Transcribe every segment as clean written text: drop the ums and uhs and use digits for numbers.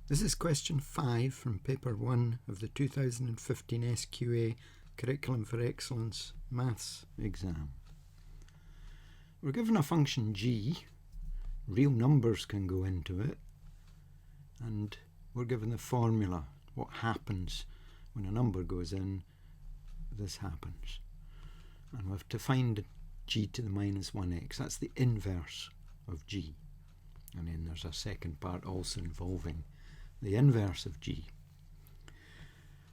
This is question 5 from paper 1 of the 2015 SQA Curriculum for Excellence Maths exam. We're given a function g, real numbers can go into it, and we're given the formula, what happens when a number goes in, this happens. And we have to find g to the minus 1x, that's the inverse of g. And then there's a second part also involving the inverse of g.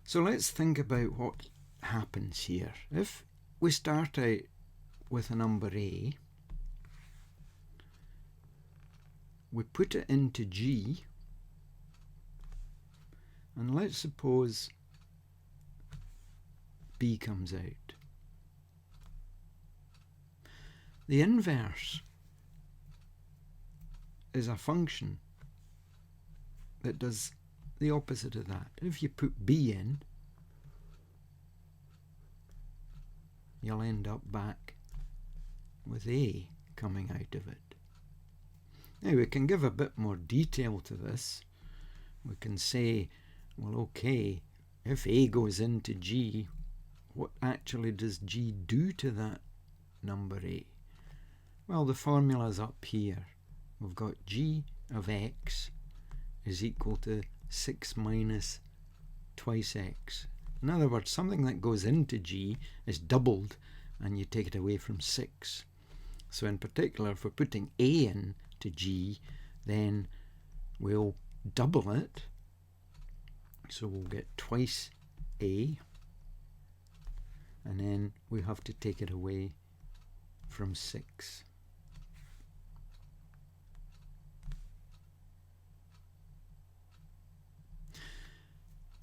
So let's think about what happens here. If we start out with a number a, we put it into g, and let's suppose b comes out. The inverse is a function that does the opposite of that. If you put b in, you'll end up back with a coming out of it. Now we can give a bit more detail to this. We can say, well, okay, if a goes into g, what actually does g do to that number a? Well, the formula's up here. We've got g of x is equal to 6 minus twice x. In other words, something that goes into g is doubled and you take it away from 6. So in particular, if we're putting a in to g, then we'll double it. So we'll get twice a, and then we have to take it away from 6.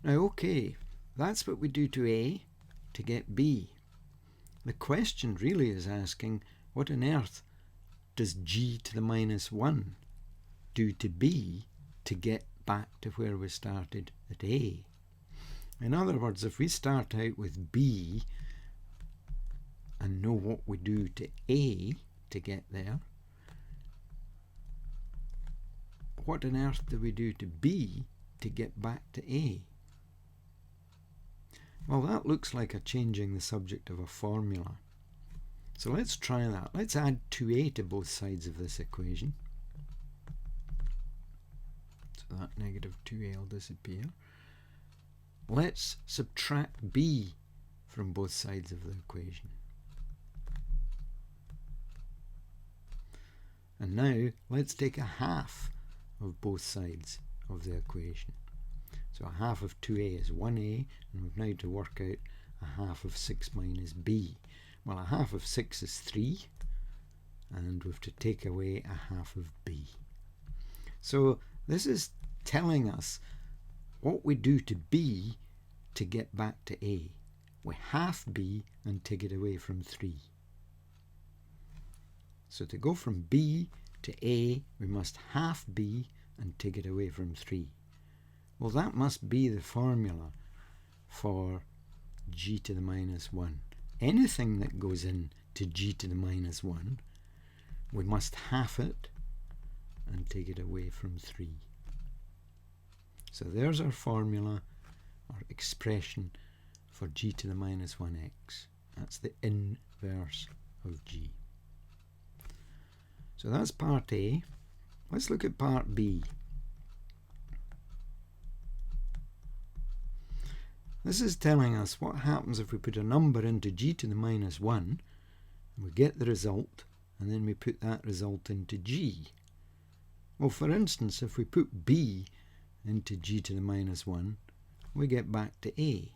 Now, okay, that's what we do to a to get b. The question really is asking, what on earth does g to the minus 1 do to b to get back to where we started at a? In other words, if we start out with b and know what we do to a to get there, what on earth do we do to b to get back to a? Well, that looks like a changing the subject of a formula. So let's try that. Let's add 2a to both sides of this equation. So that negative 2a will disappear. Let's subtract b from both sides of the equation. And now let's take a half of both sides of the equation. So a half of 2a is 1a, and we've now to work out a half of 6 minus b. Well, a half of 6 is 3, and we have to take away a half of b. So this is telling us what we do to b to get back to a. We half b and take it away from 3. So to go from b to a, we must half b and take it away from 3. Well, that must be the formula for g to the minus 1. Anything that goes in to g to the minus 1, we must half it and take it away from 3. So there's our formula, or expression, for g to the minus 1x. That's the inverse of g. So that's part A. Let's look at part B. This is telling us what happens if we put a number into g to the minus 1, and we get the result, and then we put that result into g. Well, for instance, if we put b into g to the minus 1, we get back to a.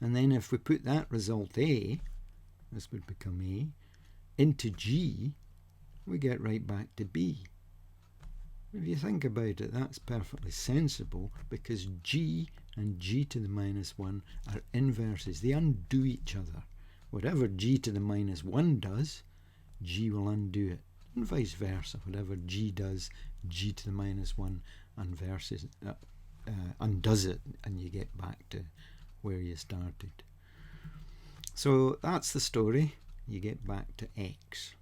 And then if we put that result a, this would become a, into g, we get right back to b. If you think about it, that's perfectly sensible, because g and g to the minus 1 are inverses. They undo each other. Whatever g to the minus 1 does, g will undo it. And vice versa. Whatever g does, g to the minus 1 undoes it, and you get back to where you started. So that's the story. You get back to x.